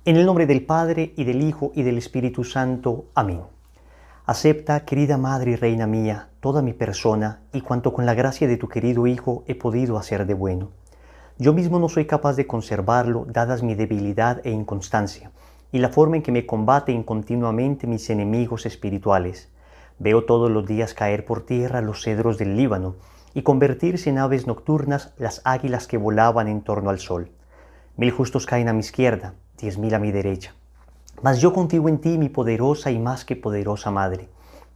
En el nombre del Padre, y del Hijo, y del Espíritu Santo. Amén. Acepta, querida Madre y Reina mía, toda mi persona y cuanto con la gracia de tu querido Hijo he podido hacer de bueno. Yo mismo no soy capaz de conservarlo, dadas mi debilidad e inconstancia, y la forma en que me combaten continuamente mis enemigos espirituales. Veo todos los días caer por tierra los cedros del Líbano, y convertirse en aves nocturnas las águilas que volaban en torno al sol. 1000 justos caen a mi izquierda, 10.000 a mi derecha. Mas yo confío en ti, mi poderosa y más que poderosa Madre.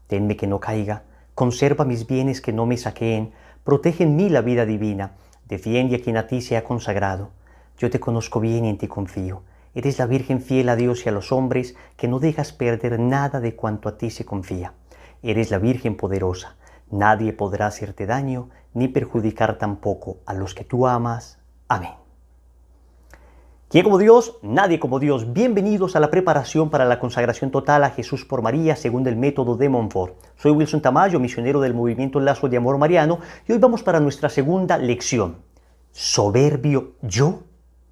Tenme que no caiga, conserva mis bienes que no me saqueen, protege en mí la vida divina, defiende a quien a ti se ha consagrado. Yo te conozco bien y en ti confío. Eres la Virgen fiel a Dios y a los hombres, que no dejas perder nada de cuanto a ti se confía. Eres la Virgen poderosa. Nadie podrá hacerte daño, ni perjudicar tampoco a los que tú amas. Amén. ¿Quién como Dios? Nadie como Dios. Bienvenidos a la preparación para la consagración total a Jesús por María según el método de Montfort. Soy Wilson Tamayo, misionero del movimiento Lazo de Amor Mariano, y hoy vamos para nuestra segunda lección. ¿Soberbio yo?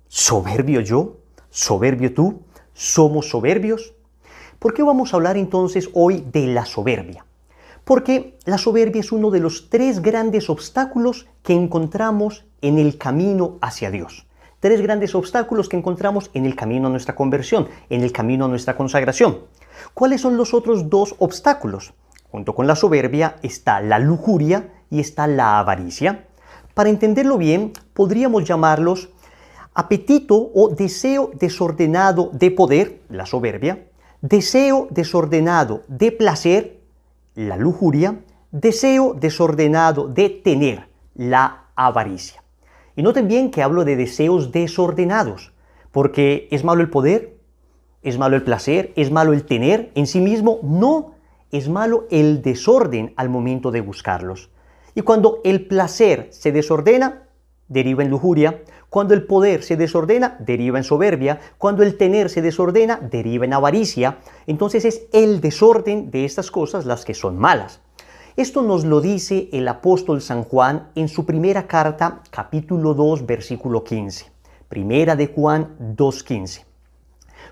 ¿Soberbio yo? ¿Soberbio tú? ¿Somos soberbios? ¿Por qué vamos a hablar entonces hoy de la soberbia? Porque la soberbia es uno de los 3 grandes obstáculos que encontramos en el camino hacia Dios. 3 grandes obstáculos que encontramos en el camino a nuestra conversión, en el camino a nuestra consagración. ¿Cuáles son los otros 2 obstáculos? Junto con la soberbia está la lujuria y está la avaricia. Para entenderlo bien, podríamos llamarlos apetito o deseo desordenado de poder, la soberbia, deseo desordenado de placer, la lujuria, deseo desordenado de tener, la avaricia. Y noten bien que hablo de deseos desordenados, porque ¿es malo el poder? ¿Es malo el placer? ¿Es malo el tener en sí mismo? No, es malo el desorden al momento de buscarlos. Y cuando el placer se desordena, deriva en lujuria. Cuando el poder se desordena, deriva en soberbia. Cuando el tener se desordena, deriva en avaricia. Entonces es el desorden de estas cosas las que son malas. Esto nos lo dice el apóstol San Juan en su primera carta, capítulo 2, versículo 15. Primera de Juan 2:15.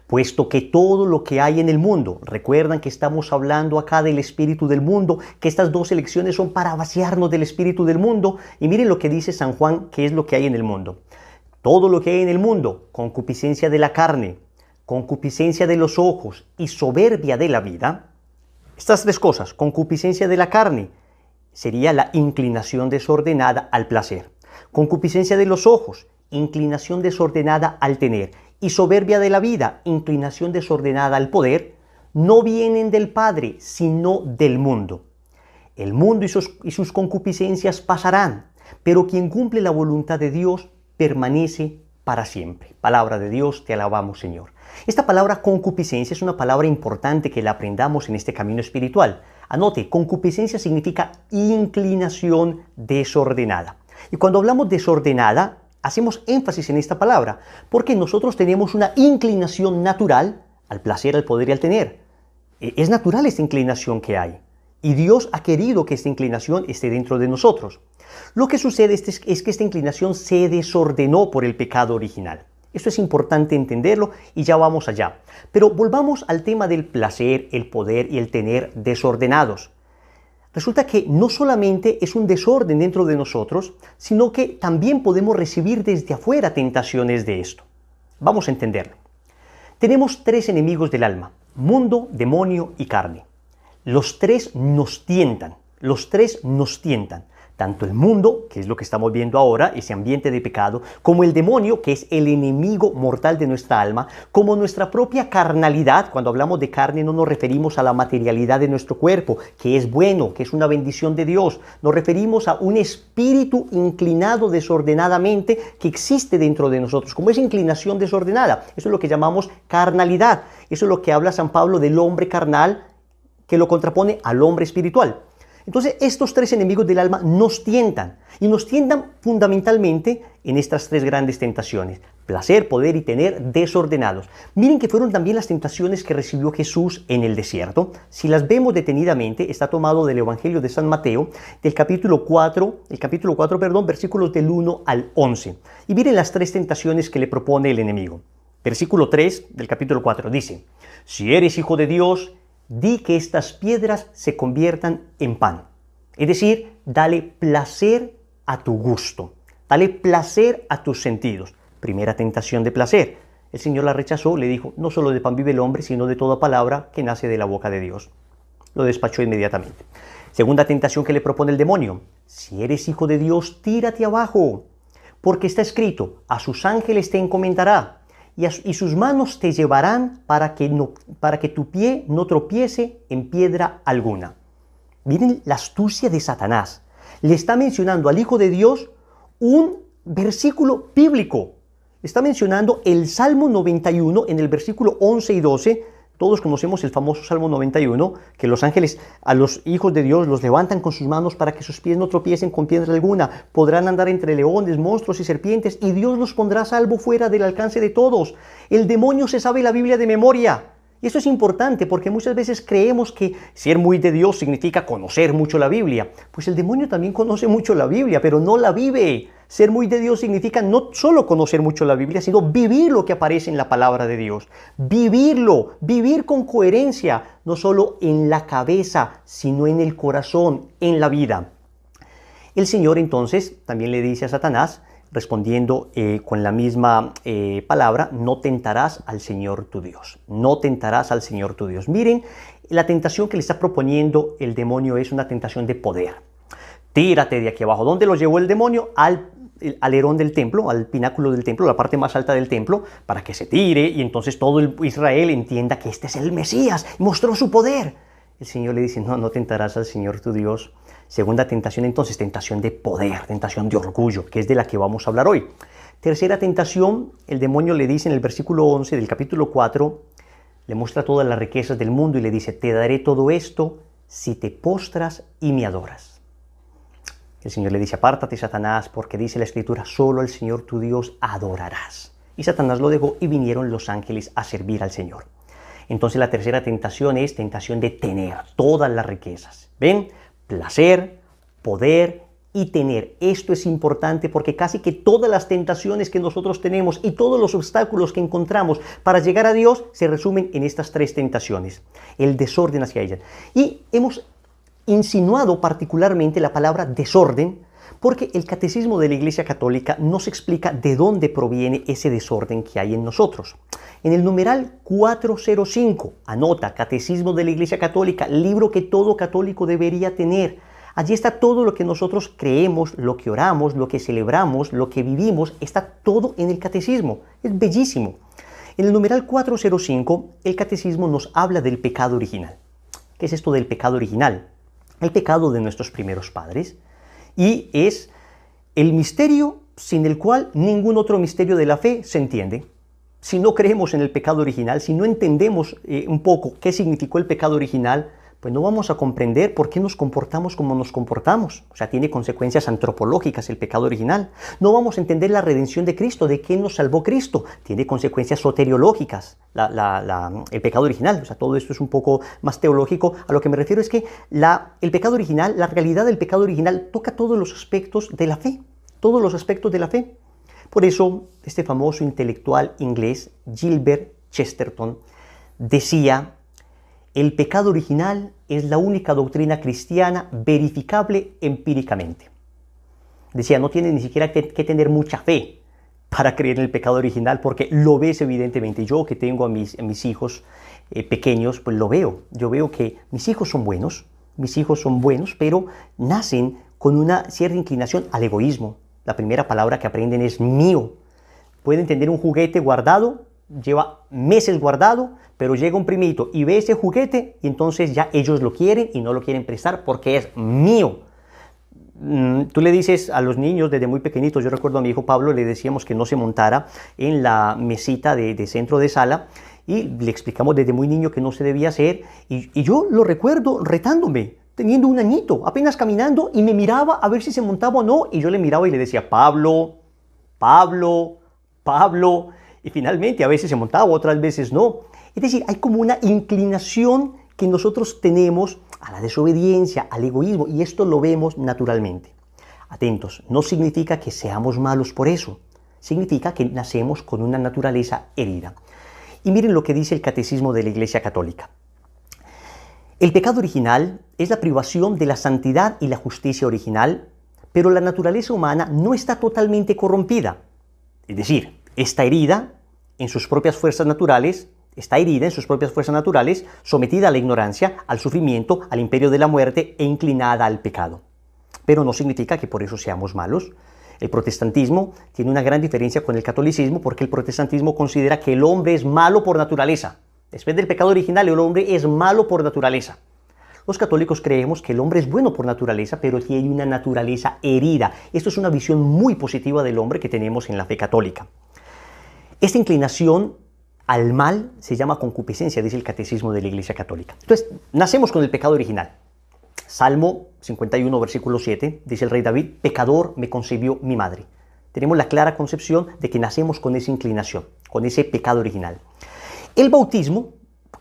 Puesto que todo lo que hay en el mundo, recuerdan que estamos hablando acá del espíritu del mundo, que estas 2 lecciones son para vaciarnos del espíritu del mundo, y miren lo que dice San Juan, que es lo que hay en el mundo. Todo lo que hay en el mundo, concupiscencia de la carne, concupiscencia de los ojos y soberbia de la vida. Estas 3 cosas, concupiscencia de la carne, sería la inclinación desordenada al placer. Concupiscencia de los ojos, inclinación desordenada al tener. Y soberbia de la vida, inclinación desordenada al poder, no vienen del Padre, sino del mundo. El mundo y sus concupiscencias pasarán, pero quien cumple la voluntad de Dios permanece para siempre. Palabra de Dios, te alabamos, Señor. Esta palabra concupiscencia es una palabra importante que la aprendamos en este camino espiritual. Anote, concupiscencia significa inclinación desordenada. Y cuando hablamos desordenada, hacemos énfasis en esta palabra, porque nosotros tenemos una inclinación natural al placer, al poder y al tener. Es natural esta inclinación que hay. Y Dios ha querido que esta inclinación esté dentro de nosotros. Lo que sucede es que esta inclinación se desordenó por el pecado original. Esto es importante entenderlo y ya vamos allá. Pero volvamos al tema del placer, el poder y el tener desordenados. Resulta que no solamente es un desorden dentro de nosotros, sino que también podemos recibir desde afuera tentaciones de esto. Vamos a entenderlo. Tenemos 3 enemigos del alma: mundo, demonio y carne. Los 3 nos tientan, tanto el mundo, que es lo que estamos viendo ahora, ese ambiente de pecado, como el demonio, que es el enemigo mortal de nuestra alma, como nuestra propia carnalidad. Cuando hablamos de carne no nos referimos a la materialidad de nuestro cuerpo, que es bueno, que es una bendición de Dios. Nos referimos a un espíritu inclinado desordenadamente que existe dentro de nosotros, como esa inclinación desordenada. Eso es lo que llamamos carnalidad. Eso es lo que habla San Pablo del hombre carnal, que lo contrapone al hombre espiritual. Entonces, estos 3 enemigos del alma nos tientan, y nos tientan fundamentalmente en estas 3 grandes tentaciones: placer, poder y tener desordenados. Miren que fueron también las tentaciones que recibió Jesús en el desierto. Si las vemos detenidamente, está tomado del Evangelio de San Mateo, del capítulo 4, versículos del 1 al 11. Y miren las 3 tentaciones que le propone el enemigo. Versículo 3 del capítulo 4 dice: si eres hijo de Dios, di que estas piedras se conviertan en pan. Es decir, dale placer a tu gusto, dale placer a tus sentidos. Primera tentación de placer. El Señor la rechazó, le dijo: no solo de pan vive el hombre, sino de toda palabra que nace de la boca de Dios. Lo despachó inmediatamente. Segunda tentación que le propone el demonio: si eres hijo de Dios, tírate abajo, porque está escrito: a sus ángeles te encomendará, y sus manos te llevarán para que tu pie no tropiece en piedra alguna. Miren la astucia de Satanás. Le está mencionando al Hijo de Dios un versículo bíblico. Está mencionando el Salmo 91 en el versículo 11 y 12. Todos conocemos el famoso Salmo 91, que los ángeles a los hijos de Dios los levantan con sus manos para que sus pies no tropiecen con piedra alguna. Podrán andar entre leones, monstruos y serpientes, y Dios los pondrá a salvo fuera del alcance de todos. El demonio se sabe la Biblia de memoria. Y esto es importante porque muchas veces creemos que ser muy de Dios significa conocer mucho la Biblia. Pues el demonio también conoce mucho la Biblia, pero no la vive. Ser muy de Dios significa no solo conocer mucho la Biblia, sino vivir lo que aparece en la palabra de Dios. Vivirlo, vivir con coherencia, no solo en la cabeza, sino en el corazón, en la vida. El Señor entonces también le dice a Satanás, respondiendo con la misma palabra: no tentarás al Señor tu Dios. No tentarás al Señor tu Dios. Miren, la tentación que le está proponiendo el demonio es una tentación de poder. Tírate de aquí abajo. ¿Dónde lo llevó el demonio? Al alerón del templo, al pináculo del templo, la parte más alta del templo, para que se tire y entonces todo Israel entienda que este es el Mesías y mostró su poder. El Señor le dice: no tentarás al Señor tu Dios. Segunda tentación entonces, tentación de poder, tentación de orgullo, que es de la que vamos a hablar hoy. Tercera tentación, el demonio le dice en el versículo 11 del capítulo 4, le muestra todas las riquezas del mundo y le dice: te daré todo esto si te postras y me adoras. El Señor le dice: apártate, Satanás, porque dice la Escritura: solo al Señor tu Dios adorarás. Y Satanás lo dejó y vinieron los ángeles a servir al Señor. Entonces la tercera tentación es tentación de tener todas las riquezas. ¿Ven? Placer, poder y tener. Esto es importante porque casi que todas las tentaciones que nosotros tenemos y todos los obstáculos que encontramos para llegar a Dios se resumen en estas tres tentaciones. El desorden hacia ellas. Y hemos insinuado particularmente la palabra desorden porque el catecismo de la Iglesia Católica nos explica de dónde proviene ese desorden que hay en nosotros. En el numeral 405, anota: Catecismo de la Iglesia Católica, libro que todo católico debería tener. Allí está todo lo que nosotros creemos, lo que oramos, lo que celebramos, lo que vivimos, está todo en el catecismo. Es bellísimo. En el numeral 405, el catecismo nos habla del pecado original. ¿Qué es esto del pecado original? El pecado de nuestros primeros padres, y es el misterio sin el cual ningún otro misterio de la fe se entiende. Si no creemos en el pecado original, si no entendemos un poco qué significó el pecado original, pues no vamos a comprender por qué nos comportamos como nos comportamos. O sea, tiene consecuencias antropológicas el pecado original. No vamos a entender la redención de Cristo, de qué nos salvó Cristo. Tiene consecuencias soteriológicas, el pecado original. O sea, todo esto es un poco más teológico. A lo que me refiero es que el pecado original, la realidad del pecado original, toca todos los aspectos de la fe. Todos los aspectos de la fe. Por eso, este famoso intelectual inglés, Gilbert Chesterton, decía: el pecado original es la única doctrina cristiana verificable empíricamente. Decía, no tienes ni siquiera que tener mucha fe para creer en el pecado original, porque lo ves evidentemente. Yo que tengo a mis hijos pequeños, pues lo veo. Yo veo que mis hijos son buenos, pero nacen con una cierta inclinación al egoísmo. La primera palabra que aprenden es mío. Pueden tener un juguete guardado, lleva meses guardado, pero llega un primito y ve ese juguete y entonces ya ellos lo quieren y no lo quieren prestar porque es mío. Tú le dices a los niños desde muy pequeñitos, yo recuerdo a mi hijo Pablo, le decíamos que no se montara en la mesita de centro de sala y le explicamos desde muy niño que no se debía hacer, y yo lo recuerdo retándome, teniendo un añito, apenas caminando, y me miraba a ver si se montaba o no, y yo le miraba y le decía: Pablo, Pablo, Pablo, y finalmente a veces se montaba, otras veces no. Es decir, hay como una inclinación que nosotros tenemos a la desobediencia, al egoísmo, y esto lo vemos naturalmente. Atentos, no significa que seamos malos por eso, significa que nacemos con una naturaleza herida. Y miren lo que dice el Catecismo de la Iglesia Católica. El pecado original es la privación de la santidad y la justicia original, pero la naturaleza humana no está totalmente corrompida. Es decir, está herida en sus propias fuerzas naturales, sometida a la ignorancia, al sufrimiento, al imperio de la muerte e inclinada al pecado. Pero no significa que por eso seamos malos. El protestantismo tiene una gran diferencia con el catolicismo porque el protestantismo considera que el hombre es malo por naturaleza. Después del pecado original, el hombre es malo por naturaleza. Los católicos creemos que el hombre es bueno por naturaleza, pero tiene una naturaleza herida. Esto es una visión muy positiva del hombre que tenemos en la fe católica. Esta inclinación al mal se llama concupiscencia, dice el Catecismo de la Iglesia Católica. Entonces, nacemos con el pecado original. Salmo 51, versículo 7, dice el rey David, pecador me concibió mi madre. Tenemos la clara concepción de que nacemos con esa inclinación, con ese pecado original. El bautismo,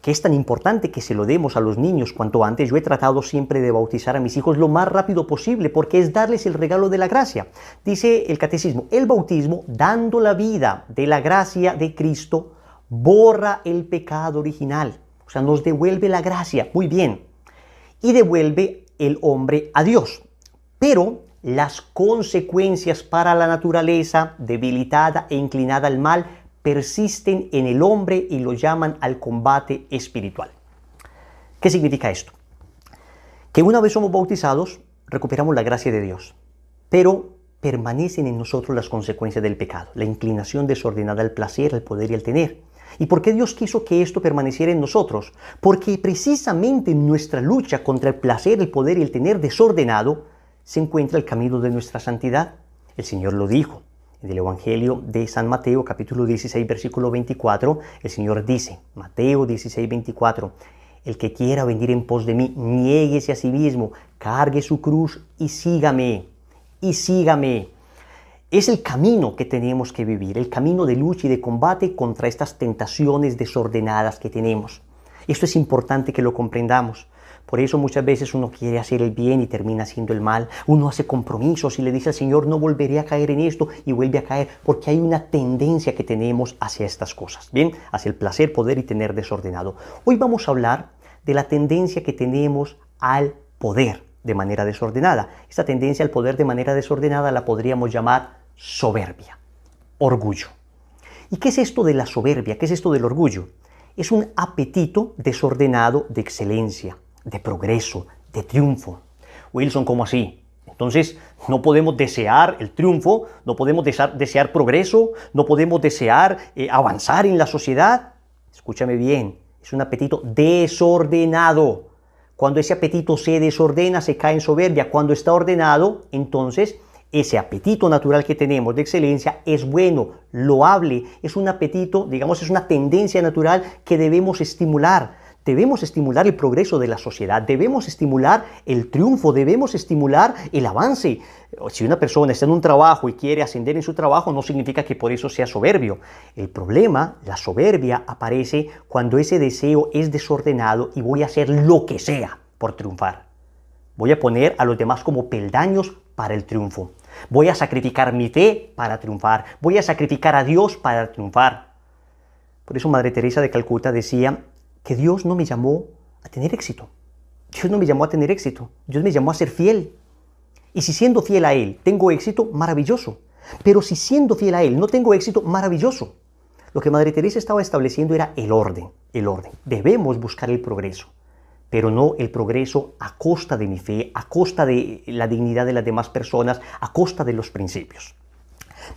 que es tan importante que se lo demos a los niños cuanto antes, yo he tratado siempre de bautizar a mis hijos lo más rápido posible porque es darles el regalo de la gracia. Dice el Catecismo, el bautismo, dando la vida de la gracia de Cristo, borra el pecado original. O sea, nos devuelve la gracia, muy bien, y devuelve el hombre a Dios. Pero las consecuencias para la naturaleza debilitada e inclinada al mal persisten en el hombre y lo llaman al combate espiritual. ¿Qué significa esto? Que una vez somos bautizados, recuperamos la gracia de Dios, pero permanecen en nosotros las consecuencias del pecado, la inclinación desordenada al placer, al poder y al tener. ¿Y por qué Dios quiso que esto permaneciera en nosotros? Porque precisamente en nuestra lucha contra el placer, el poder y el tener desordenado se encuentra el camino de nuestra santidad. El Señor lo dijo. En el Evangelio de San Mateo, capítulo 16, versículo 24, el Señor dice, Mateo 16, 24, el que quiera venir en pos de mí, niéguese a sí mismo, cargue su cruz y sígame, y sígame. Es el camino que tenemos que vivir, el camino de lucha y de combate contra estas tentaciones desordenadas que tenemos. Esto es importante que lo comprendamos. Por eso muchas veces uno quiere hacer el bien y termina haciendo el mal. Uno hace compromisos y le dice al Señor, no volveré a caer en esto, y vuelve a caer, porque hay una tendencia que tenemos hacia estas cosas, ¿bien? Hacia el placer, poder y tener desordenado. Hoy vamos a hablar de la tendencia que tenemos al poder de manera desordenada. Esta tendencia al poder de manera desordenada la podríamos llamar soberbia, orgullo. ¿Y qué es esto de la soberbia? ¿Qué es esto del orgullo? Es un apetito desordenado de excelencia, de progreso, de triunfo. Wilson, ¿cómo así? Entonces, no podemos desear el triunfo, no podemos desear progreso, no podemos desear avanzar en la sociedad. Escúchame bien, es un apetito desordenado. Cuando ese apetito se desordena, se cae en soberbia. Cuando está ordenado, entonces ese apetito natural que tenemos de excelencia es bueno, loable, es un apetito, digamos, es una tendencia natural que debemos estimular. Debemos estimular el progreso de la sociedad, debemos estimular el triunfo, debemos estimular el avance. Si una persona está en un trabajo y quiere ascender en su trabajo, no significa que por eso sea soberbio. El problema, la soberbia, aparece cuando ese deseo es desordenado y voy a hacer lo que sea por triunfar. Voy a poner a los demás como peldaños para el triunfo. Voy a sacrificar mi fe para triunfar. Voy a sacrificar a Dios para triunfar. Por eso Madre Teresa de Calcuta decía que Dios no me llamó a tener éxito. Dios no me llamó a tener éxito. Dios me llamó a ser fiel. Y si siendo fiel a Él tengo éxito, maravilloso. Pero si siendo fiel a Él no tengo éxito, maravilloso. Lo que Madre Teresa estaba estableciendo era el orden. El orden. Debemos buscar el progreso. Pero no el progreso a costa de mi fe, a costa de la dignidad de las demás personas, a costa de los principios.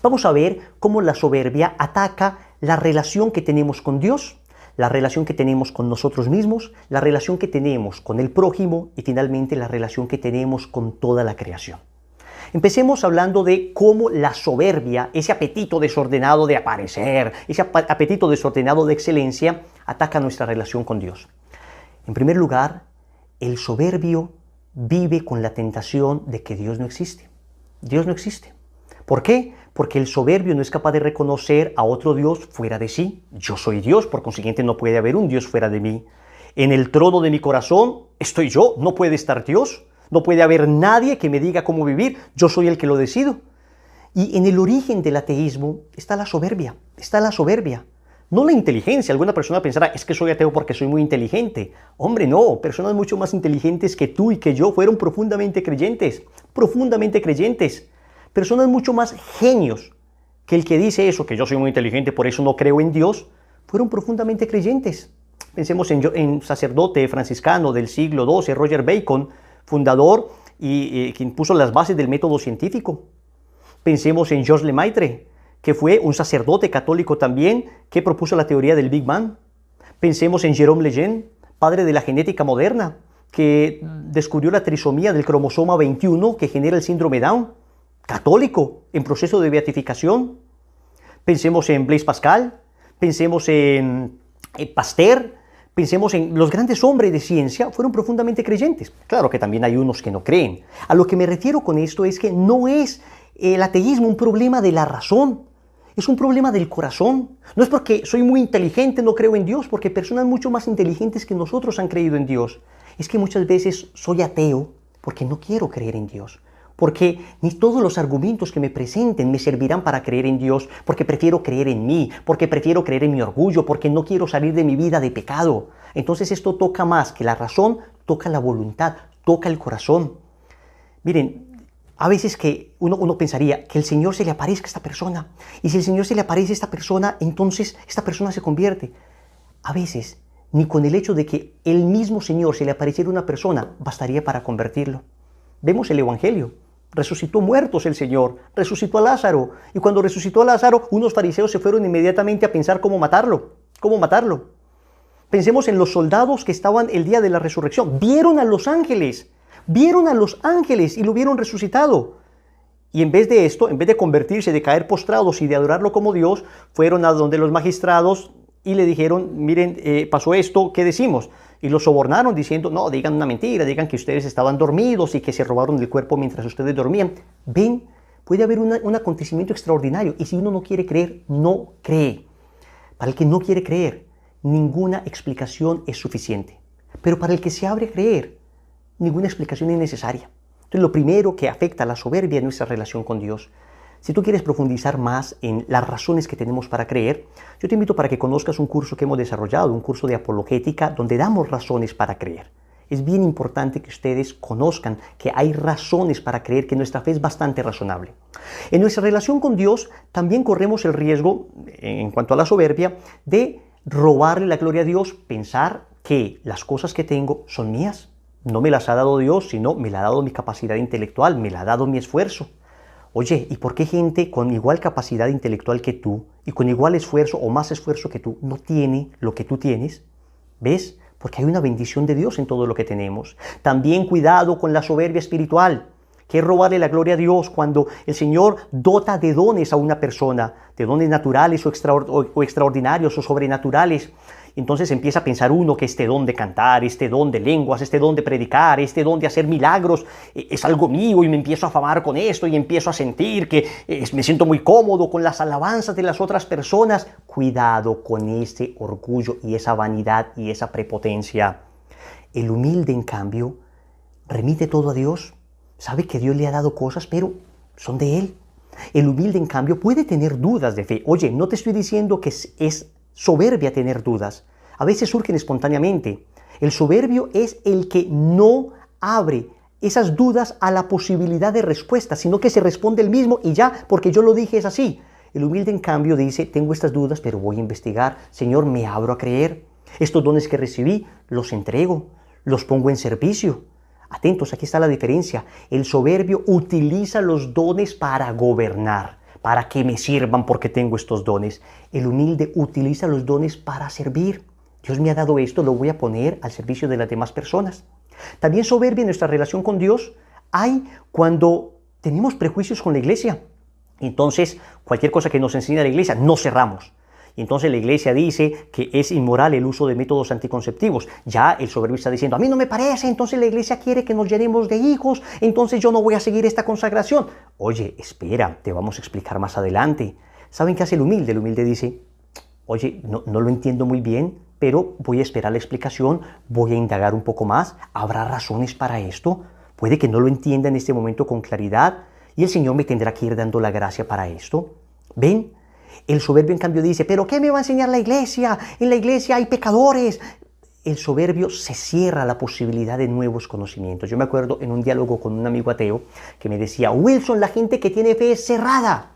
Vamos a ver cómo la soberbia ataca la relación que tenemos con Dios, la relación que tenemos con nosotros mismos, la relación que tenemos con el prójimo y finalmente la relación que tenemos con toda la creación. Empecemos hablando de cómo la soberbia, ese apetito desordenado de aparecer, ese apetito desordenado de excelencia, ataca nuestra relación con Dios. En primer lugar, el soberbio vive con la tentación de que Dios no existe. Dios no existe. ¿Por qué? Porque el soberbio no es capaz de reconocer a otro Dios fuera de sí. Yo soy Dios, por consiguiente no puede haber un Dios fuera de mí. En el trono de mi corazón estoy yo, no puede estar Dios. No puede haber nadie que me diga cómo vivir, yo soy el que lo decido. Y en el origen del ateísmo está la soberbia, está la soberbia. No la inteligencia. Alguna persona pensará, es que soy ateo porque soy muy inteligente. Hombre, no. Personas mucho más inteligentes que tú y que yo fueron profundamente creyentes. Profundamente creyentes. Personas mucho más genios que el que dice eso, que yo soy muy inteligente, por eso no creo en Dios, fueron profundamente creyentes. Pensemos en sacerdote franciscano del siglo XII, Roger Bacon, fundador y quien puso las bases del método científico. Pensemos en Georges Lemaitre, que fue un sacerdote católico también, que propuso la teoría del Big Bang. Pensemos en Jérôme Lejeune, padre de la genética moderna, que descubrió la trisomía del cromosoma 21 que genera el síndrome Down, católico, en proceso de beatificación. Pensemos en Blaise Pascal, pensemos en Pasteur, pensemos en los grandes hombres de ciencia, fueron profundamente creyentes. Claro que también hay unos que no creen. A lo que me refiero con esto es que no es el ateísmo un problema de la razón, es un problema del corazón. No es porque soy muy inteligente, no creo en Dios, porque personas mucho más inteligentes que nosotros han creído en Dios. Es que muchas veces soy ateo porque no quiero creer en Dios, porque ni todos los argumentos que me presenten me servirán para creer en Dios, porque prefiero creer en mí, porque prefiero creer en mi orgullo, porque no quiero salir de mi vida de pecado. Entonces esto toca más que la razón, toca la voluntad, toca el corazón. Miren, a veces que uno pensaría que el Señor se le aparezca a esta persona, y si el Señor se le aparece a esta persona, entonces esta persona se convierte. A veces, ni con el hecho de que el mismo Señor se le apareciera a una persona, bastaría para convertirlo. Vemos el Evangelio. Resucitó muertos el Señor, resucitó a Lázaro, y cuando resucitó a Lázaro, unos fariseos se fueron inmediatamente a pensar cómo matarlo. Pensemos en los soldados que estaban el día de la resurrección, vieron a los ángeles y lo vieron resucitado. Y en vez de esto, en vez de convertirse, de caer postrados y de adorarlo como Dios, fueron a donde los magistrados y le dijeron, miren, pasó esto, ¿qué decimos? Y los sobornaron diciendo, no, digan una mentira, digan que ustedes estaban dormidos y que se robaron el cuerpo mientras ustedes dormían. Ven, puede haber un acontecimiento extraordinario y si uno no quiere creer, no cree. Para el que no quiere creer, ninguna explicación es suficiente. Pero para el que se abre a creer, ninguna explicación es necesaria. Entonces, lo primero que afecta a la soberbia es nuestra relación con Dios. Si tú quieres profundizar más en las razones que tenemos para creer, yo te invito para que conozcas un curso que hemos desarrollado, un curso de apologética, donde damos razones para creer. Es bien importante que ustedes conozcan que hay razones para creer, que nuestra fe es bastante razonable. En nuestra relación con Dios también corremos el riesgo, en cuanto a la soberbia, de robarle la gloria a Dios, pensar que las cosas que tengo son mías. No me las ha dado Dios, sino me la ha dado mi capacidad intelectual, me la ha dado mi esfuerzo. Oye, ¿y por qué gente con igual capacidad intelectual que tú y con igual esfuerzo o más esfuerzo que tú no tiene lo que tú tienes? ¿Ves? Porque hay una bendición de Dios en todo lo que tenemos. También cuidado con la soberbia espiritual, que es robarle la gloria a Dios cuando el Señor dota de dones a una persona, de dones naturales o extraordinarios o sobrenaturales. Entonces empieza a pensar uno que este don de cantar, este don de lenguas, este don de predicar, este don de hacer milagros es algo mío y me empiezo a afamar con esto y empiezo a sentir que me siento muy cómodo con las alabanzas de las otras personas. Cuidado con ese orgullo y esa vanidad y esa prepotencia. El humilde, en cambio, remite todo a Dios. Sabe que Dios le ha dado cosas, pero son de Él. El humilde, en cambio, puede tener dudas de fe. Oye, no te estoy diciendo que es soberbia tener dudas. A veces surgen espontáneamente. El soberbio es el que no abre esas dudas a la posibilidad de respuesta, sino que se responde el mismo y ya, porque yo lo dije, es así. El humilde, en cambio, dice, tengo estas dudas, pero voy a investigar. Señor, me abro a creer. Estos dones que recibí, los entrego, los pongo en servicio. Atentos, aquí está la diferencia. El soberbio utiliza los dones para gobernar, para que me sirvan porque tengo estos dones. El humilde utiliza los dones para servir. Dios me ha dado esto, lo voy a poner al servicio de las demás personas. También soberbia en nuestra relación con Dios hay cuando tenemos prejuicios con la iglesia. Entonces, cualquier cosa que nos enseña la iglesia, no cerramos. Y entonces la iglesia dice que es inmoral el uso de métodos anticonceptivos. Ya el soberbio está diciendo, a mí no me parece, entonces la iglesia quiere que nos llenemos de hijos, entonces yo no voy a seguir esta consagración. Oye, espera, te vamos a explicar más adelante. ¿Saben qué hace el humilde? El humilde dice, oye, no lo entiendo muy bien, pero voy a esperar la explicación, voy a indagar un poco más, ¿habrá razones para esto? Puede que no lo entienda en este momento con claridad. Y el Señor me tendrá que ir dando la gracia para esto. ¿Ven? El soberbio en cambio dice, ¿pero qué me va a enseñar la iglesia? En la iglesia hay pecadores. El soberbio se cierra a la posibilidad de nuevos conocimientos. Yo me acuerdo en un diálogo con un amigo ateo que me decía, Wilson, la gente que tiene fe es cerrada.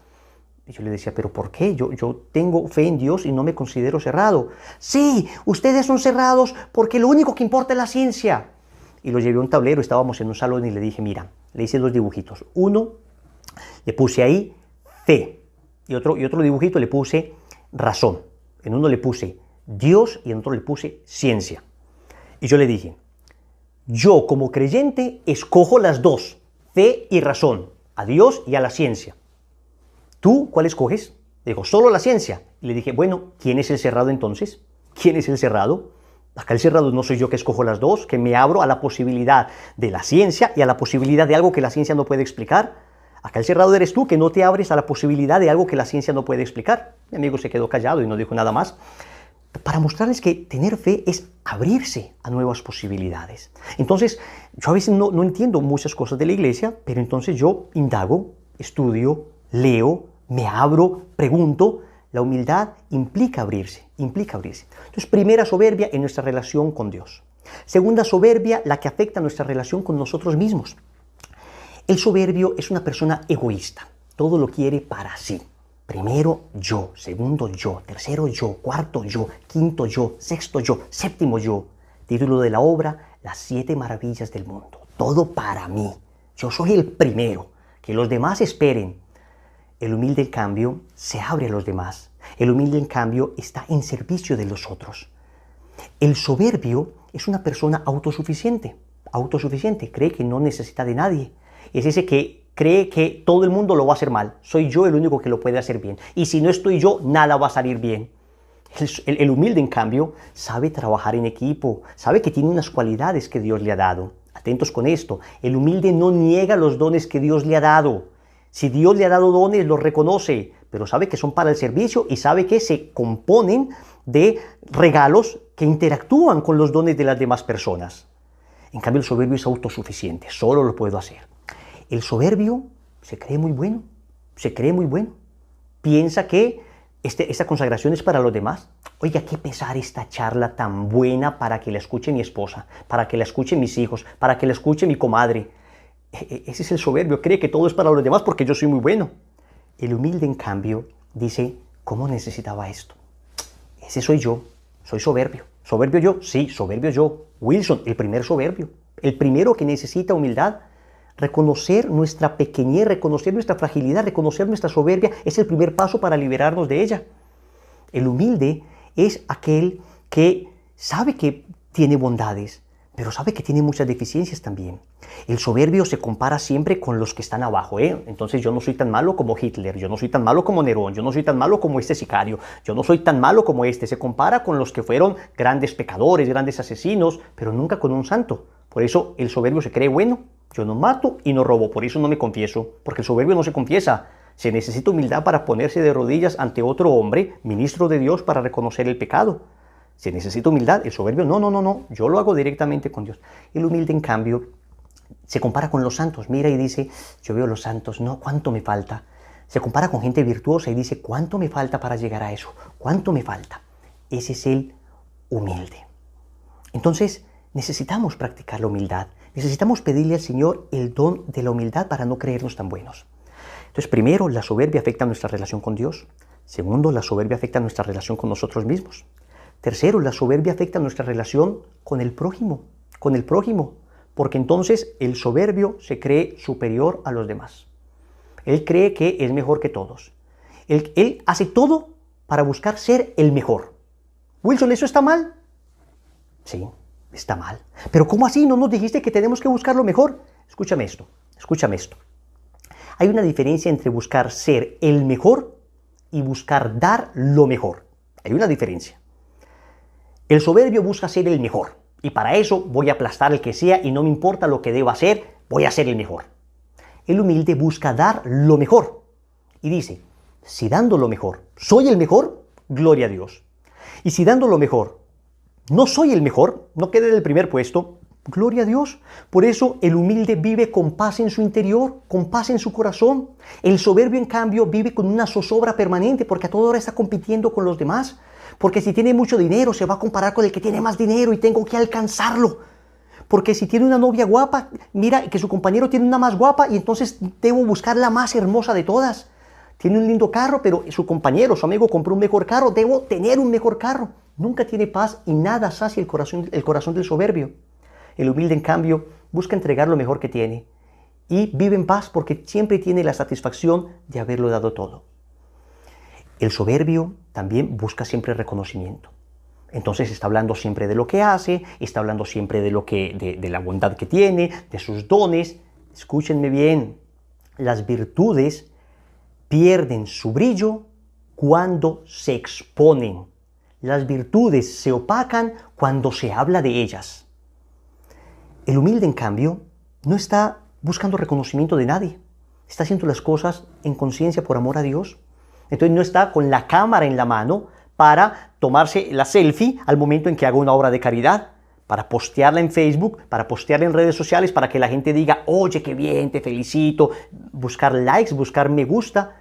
Y yo le decía, ¿pero por qué? Yo tengo fe en Dios y no me considero cerrado. Sí, ustedes son cerrados porque lo único que importa es la ciencia. Y lo llevé a un tablero, estábamos en un salón y le dije, mira, le hice 2 dibujitos. Uno, le puse ahí fe. Y otro dibujito le puse razón. En uno le puse Dios y en otro le puse ciencia. Y yo le dije, yo como creyente escojo las 2, fe y razón, a Dios y a la ciencia. ¿Tú cuál escoges? Digo, solo la ciencia. Y le dije, bueno, ¿quién es el cerrado entonces? ¿Quién es el cerrado? Acá el cerrado no soy yo que escojo las 2, que me abro a la posibilidad de la ciencia y a la posibilidad de algo que la ciencia no puede explicar. Acá el cerrado eres tú, que no te abres a la posibilidad de algo que la ciencia no puede explicar. Mi amigo se quedó callado y no dijo nada más. Para mostrarles que tener fe es abrirse a nuevas posibilidades. Entonces, yo a veces no entiendo muchas cosas de la iglesia, pero entonces yo indago, estudio, leo, me abro, pregunto. La humildad implica abrirse, Entonces, primera soberbia en nuestra relación con Dios. Segunda soberbia, la que afecta nuestra relación con nosotros mismos. El soberbio es una persona egoísta, todo lo quiere para sí. Primero yo, segundo yo, tercero yo, cuarto yo, quinto yo, sexto yo, séptimo yo. Título de la obra, Las 7 maravillas del mundo. Todo para mí. Yo soy el primero. Que los demás esperen. El humilde, en cambio, se abre a los demás. El humilde, en cambio, está en servicio de los otros. El soberbio es una persona autosuficiente. Cree que no necesita de nadie. Es ese que cree que todo el mundo lo va a hacer mal. Soy yo el único que lo puede hacer bien. Y si no estoy yo, nada va a salir bien. El humilde, en cambio, sabe trabajar en equipo. Sabe que tiene unas cualidades que Dios le ha dado. Atentos con esto. El humilde no niega los dones que Dios le ha dado. Si Dios le ha dado dones, los reconoce, pero sabe que son para el servicio y sabe que se componen de regalos que interactúan con los dones de las demás personas. En cambio, el soberbio es autosuficiente, solo lo puedo hacer. El soberbio se cree muy bueno, Piensa que esta consagración es para los demás. Oiga, qué pesar esta charla tan buena para que la escuche mi esposa, para que la escuchen mis hijos, para que la escuche mi comadre. Ese es el soberbio, cree que todo es para los demás porque yo soy muy bueno. El humilde, en cambio, dice, ¿cómo necesitaba esto? Ese soy yo, soy soberbio. ¿Soberbio yo? Sí, soberbio yo. Wilson, el primer soberbio, el primero que necesita humildad. Reconocer nuestra pequeñez, reconocer nuestra fragilidad, reconocer nuestra soberbia es el primer paso para liberarnos de ella. El humilde es aquel que sabe que tiene bondades, pero sabe que tiene muchas deficiencias también. El soberbio se compara siempre con los que están abajo, Entonces yo no soy tan malo como Hitler, yo no soy tan malo como Nerón, yo no soy tan malo como este sicario, yo no soy tan malo como este. Se compara con los que fueron grandes pecadores, grandes asesinos, pero nunca con un santo. Por eso el soberbio se cree bueno. Yo no mato y no robo, por eso no me confieso, porque el soberbio no se confiesa. Se necesita humildad para ponerse de rodillas ante otro hombre, ministro de Dios, para reconocer el pecado. Se necesita humildad. El soberbio, no, yo lo hago directamente con Dios. El humilde, en cambio, se compara con los santos. Mira y dice, yo veo los santos, no, ¿cuánto me falta? Se compara con gente virtuosa y dice, ¿cuánto me falta para llegar a eso? ¿Cuánto me falta? Ese es el humilde. Entonces, necesitamos practicar la humildad. Necesitamos pedirle al Señor el don de la humildad para no creernos tan buenos. Entonces, primero, la soberbia afecta nuestra relación con Dios. Segundo, la soberbia afecta nuestra relación con nosotros mismos. Tercero, la soberbia afecta nuestra relación con el prójimo, porque entonces el soberbio se cree superior a los demás. Él cree que es mejor que todos. Él hace todo para buscar ser el mejor. Wilson, ¿eso está mal? Sí, está mal. Pero ¿cómo así? ¿No nos dijiste que tenemos que buscar lo mejor? Escúchame esto. Hay una diferencia entre buscar ser el mejor y buscar dar lo mejor. Hay una diferencia. El soberbio busca ser el mejor, y para eso voy a aplastar al que sea y no me importa lo que deba hacer, voy a ser el mejor. El humilde busca dar lo mejor y dice, si dando lo mejor soy el mejor, gloria a Dios. Y si dando lo mejor no soy el mejor, no quedé en el primer puesto, Gloria a Dios. Por eso el humilde vive con paz en su interior, con paz en su corazón. El soberbio, en cambio, vive con una zozobra permanente porque a toda hora está compitiendo con los demás. Porque si tiene mucho dinero, se va a comparar con el que tiene más dinero y tengo que alcanzarlo. Porque si tiene una novia guapa, mira que su compañero tiene una más guapa y entonces debo buscar la más hermosa de todas. Tiene un lindo carro, pero su compañero, su amigo compró un mejor carro, debo tener un mejor carro. Nunca tiene paz y nada sacia el corazón del soberbio. El humilde, en cambio, busca entregar lo mejor que tiene y vive en paz porque siempre tiene la satisfacción de haberlo dado todo. El soberbio también busca siempre reconocimiento. Entonces está hablando siempre de lo que hace, está hablando siempre de la bondad que tiene, de sus dones. Escúchenme bien, las virtudes pierden su brillo cuando se exponen. Las virtudes se opacan cuando se habla de ellas. El humilde, en cambio, no está buscando reconocimiento de nadie. Está haciendo las cosas en conciencia por amor a Dios. Entonces no está con la cámara en la mano para tomarse la selfie al momento en que haga una obra de caridad, para postearla en Facebook, para postearla en redes sociales, para que la gente diga, oye, qué bien, te felicito, buscar likes, buscar me gusta.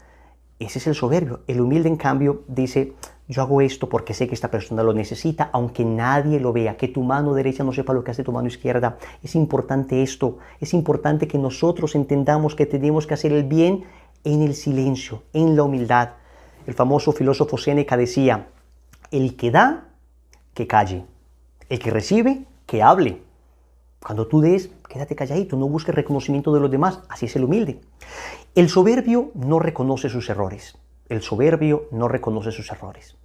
Ese es el soberbio. El humilde, en cambio, dice, yo hago esto porque sé que esta persona lo necesita, aunque nadie lo vea, que tu mano derecha no sepa lo que hace tu mano izquierda. Es importante esto, es importante que nosotros entendamos que tenemos que hacer el bien en el silencio, en la humildad. El famoso filósofo Séneca decía, el que da, que calle. El que recibe, que hable. Cuando tú des, quédate calladito, no busques reconocimiento de los demás. Así es el humilde. El soberbio no reconoce sus errores. El soberbio no reconoce sus errores.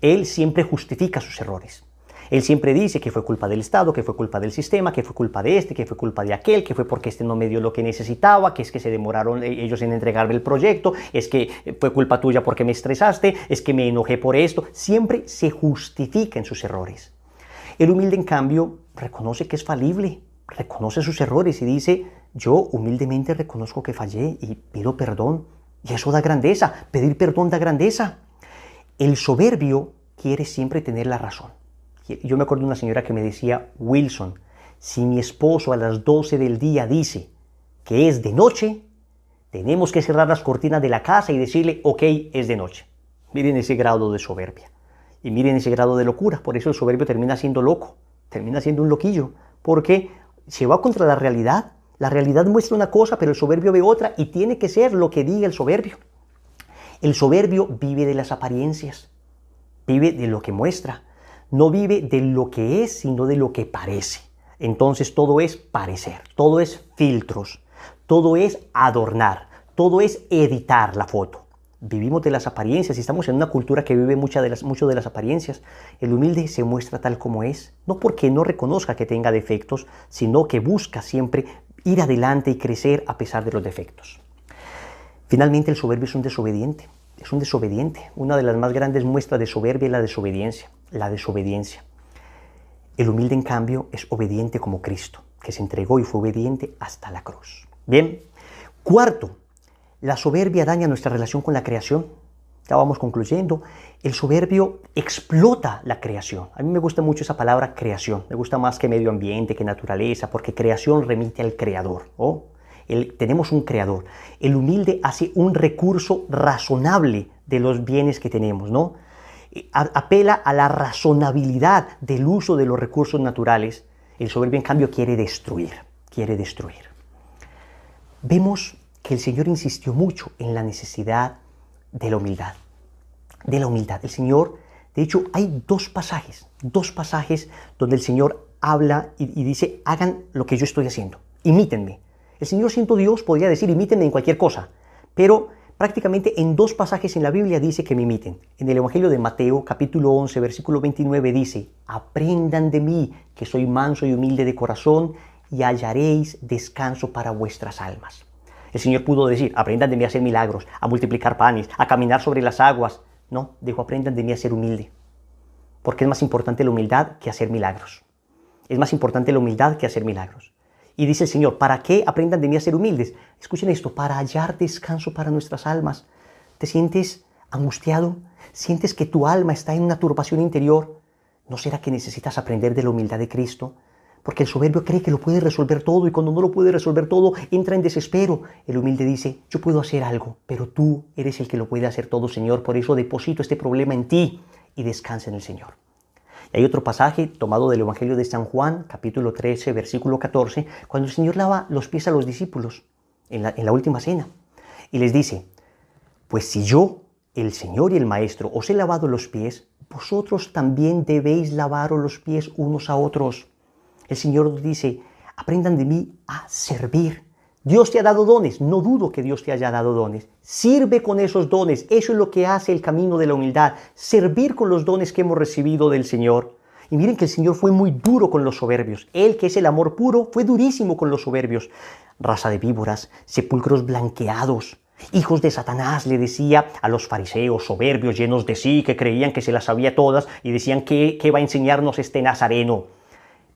Él siempre justifica sus errores. Él siempre dice que fue culpa del Estado, que fue culpa del sistema, que fue culpa de este, que fue culpa de aquel, que fue porque este no me dio lo que necesitaba, que es que se demoraron ellos en entregarme el proyecto, es que fue culpa tuya porque me estresaste, es que me enojé por esto. Siempre se justifica en sus errores. El humilde, en cambio, reconoce que es falible, reconoce sus errores y dice, yo humildemente reconozco que fallé y pido perdón. Y eso da grandeza, pedir perdón da grandeza. El soberbio quiere siempre tener la razón. Yo me acuerdo de una señora que me decía, Wilson, si mi esposo a las 12 del día dice que es de noche, tenemos que cerrar las cortinas de la casa y decirle, ok, es de noche. Miren ese grado de soberbia. Y miren ese grado de locura. Por eso el soberbio termina siendo loco, termina siendo un loquillo, porque se va contra la realidad. La realidad muestra una cosa, pero el soberbio ve otra y tiene que ser lo que diga el soberbio. El soberbio vive de las apariencias, vive de lo que muestra. No vive de lo que es, sino de lo que parece. Entonces todo es parecer, todo es filtros, todo es adornar, todo es editar la foto. Vivimos de las apariencias y estamos en una cultura que vive mucho de las apariencias. El humilde se muestra tal como es, no porque no reconozca que tenga defectos, sino que busca siempre ir adelante y crecer a pesar de los defectos. Finalmente, el soberbio es un desobediente. Es un desobediente. Una de las más grandes muestras de soberbia es la desobediencia. La desobediencia. El humilde, en cambio, es obediente como Cristo, que se entregó y fue obediente hasta la cruz. Bien. Cuarto, la soberbia daña nuestra relación con la creación. Ya vamos concluyendo. El soberbio explota la creación. A mí me gusta mucho esa palabra creación. Me gusta más que medio ambiente, que naturaleza, porque creación remite al creador. Tenemos un creador. El humilde hace un recurso razonable de los bienes que tenemos, ¿no? Apela a la razonabilidad del uso de los recursos naturales. El soberbio, en cambio, quiere destruir. Quiere destruir. Vemos que el Señor insistió mucho en la necesidad de la humildad. De la humildad. El Señor, de hecho, hay dos pasajes donde el Señor habla y dice, hagan lo que yo estoy haciendo, imítenme. El Señor, siendo Dios, podría decir, imítenme en cualquier cosa, pero prácticamente en dos pasajes en la Biblia dice que me imiten. En el Evangelio de Mateo, capítulo 11, versículo 29, dice, aprendan de mí, que soy manso y humilde de corazón, y hallaréis descanso para vuestras almas. El Señor pudo decir, aprendan de mí a hacer milagros, a multiplicar panes, a caminar sobre las aguas. No, dijo, aprendan de mí a ser humilde. Porque es más importante la humildad que hacer milagros. Es más importante la humildad que hacer milagros. Y dice el Señor, ¿para qué aprendan de mí a ser humildes? Escuchen esto, para hallar descanso para nuestras almas. ¿Te sientes angustiado? ¿Sientes que tu alma está en una turbación interior? ¿No será que necesitas aprender de la humildad de Cristo? Porque el soberbio cree que lo puede resolver todo y cuando no lo puede resolver todo entra en desespero. El humilde dice, yo puedo hacer algo, pero tú eres el que lo puede hacer todo, Señor. Por eso deposito este problema en ti y descansa en el Señor. Y hay otro pasaje tomado del Evangelio de San Juan, capítulo 13, versículo 14, cuando el Señor lava los pies a los discípulos en la última cena. Y les dice, pues si yo, el Señor y el Maestro, os he lavado los pies, vosotros también debéis lavaros los pies unos a otros. El Señor nos dice, aprendan de mí a servir. Dios te ha dado dones, no dudo que Dios te haya dado dones. Sirve con esos dones, eso es lo que hace el camino de la humildad, servir con los dones que hemos recibido del Señor. Y miren que el Señor fue muy duro con los soberbios. Él, que es el amor puro, fue durísimo con los soberbios. Raza de víboras, sepulcros blanqueados. Hijos de Satanás, le decía a los fariseos soberbios, llenos de sí, que creían que se las sabía todas y decían, ¿qué va a enseñarnos este nazareno?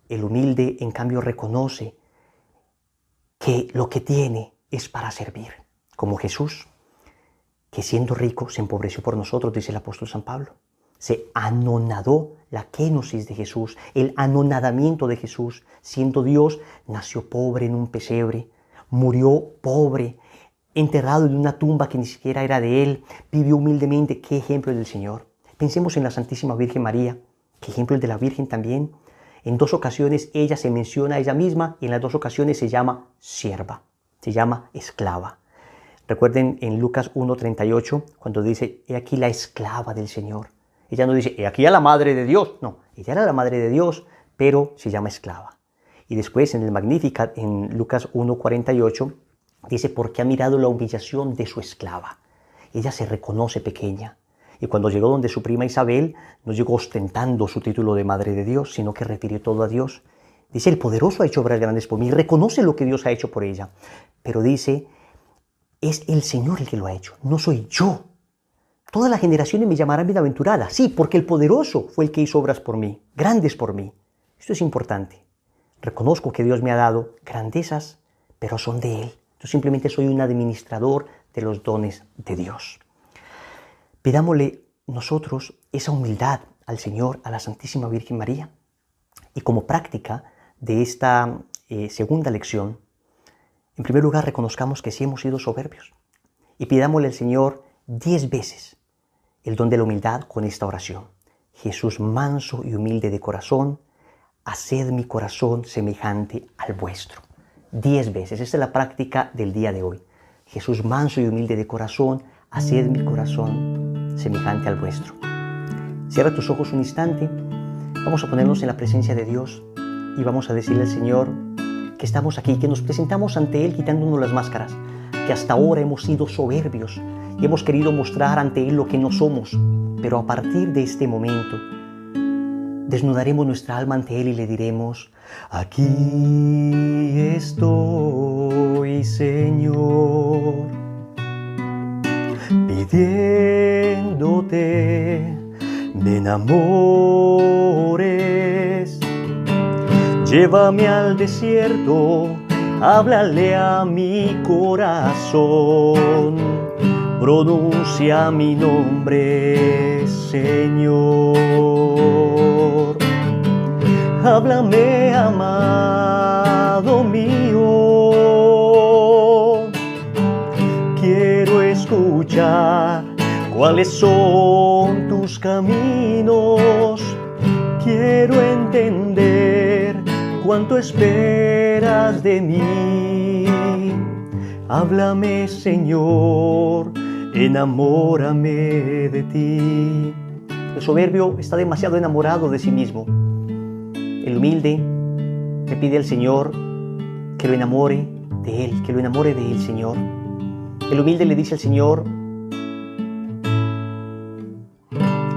El humilde, en cambio, reconoce que lo que tiene es para servir, como Jesús, que siendo rico se empobreció por nosotros, dice el apóstol San Pablo. Se anonadó la kenosis de Jesús, el anonadamiento de Jesús. Siendo Dios, nació pobre en un pesebre, murió pobre, enterrado en una tumba que ni siquiera era de él, vivió humildemente. ¡Qué ejemplo del Señor! Pensemos en la Santísima Virgen María, qué ejemplo el de la Virgen también. En 2 ocasiones ella se menciona a ella misma y en las 2 ocasiones se llama sierva, se llama esclava. Recuerden en Lucas 1:38 cuando dice, he aquí la esclava del Señor. Ella no dice, he aquí a la Madre de Dios. No, ella era la Madre de Dios, pero se llama esclava. Y después en el Magnificat, en Lucas 1:48, dice, porque ha mirado la humillación de su esclava. Ella se reconoce pequeña. Y cuando llegó donde su prima Isabel, no llegó ostentando su título de Madre de Dios, sino que refirió todo a Dios. Dice, el poderoso ha hecho obras grandes por mí, reconoce lo que Dios ha hecho por ella. Pero dice, es el Señor el que lo ha hecho, no soy yo. Todas las generaciones me llamarán bienaventurada. Sí, porque el poderoso fue el que hizo obras por mí, grandes por mí. Esto es importante. Reconozco que Dios me ha dado grandezas, pero son de Él. Yo simplemente soy un administrador de los dones de Dios. Pidámosle nosotros esa humildad al Señor, a la Santísima Virgen María. Y como práctica de esta segunda lección, en primer lugar reconozcamos que sí hemos sido soberbios. Y pidámosle al Señor 10 veces el don de la humildad con esta oración. Jesús manso y humilde de corazón, haced mi corazón semejante al vuestro. 10 veces. Esta es la práctica del día de hoy. Jesús manso y humilde de corazón, haced mi corazón semejante al vuestro. Cierra tus ojos un instante. Vamos a ponernos en la presencia de Dios y vamos a decirle al Señor que estamos aquí, que nos presentamos ante Él quitándonos las máscaras, que hasta ahora hemos sido soberbios y hemos querido mostrar ante Él lo que no somos. Pero a partir de este momento, desnudaremos nuestra alma ante Él y le diremos, aquí estoy, Señor, pidiéndote me enamores. Llévame al desierto, háblale a mi corazón, pronuncia mi nombre, Señor. Háblame, amado mío, quiero escuchar cuáles son tus caminos, quiero entender cuánto esperas de mí. Háblame, Señor, enamórame de ti. El soberbio está demasiado enamorado de sí mismo. El humilde le pide al Señor que lo enamore de Él, que lo enamore de Él, Señor. El humilde le dice al Señor,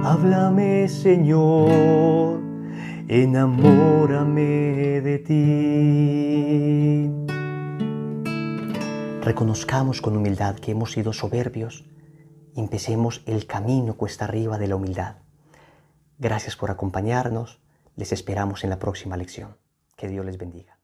háblame, Señor, enamórame de ti. Reconozcamos con humildad que hemos sido soberbios y empecemos el camino cuesta arriba de la humildad. Gracias por acompañarnos. Les esperamos en la próxima lección. Que Dios les bendiga.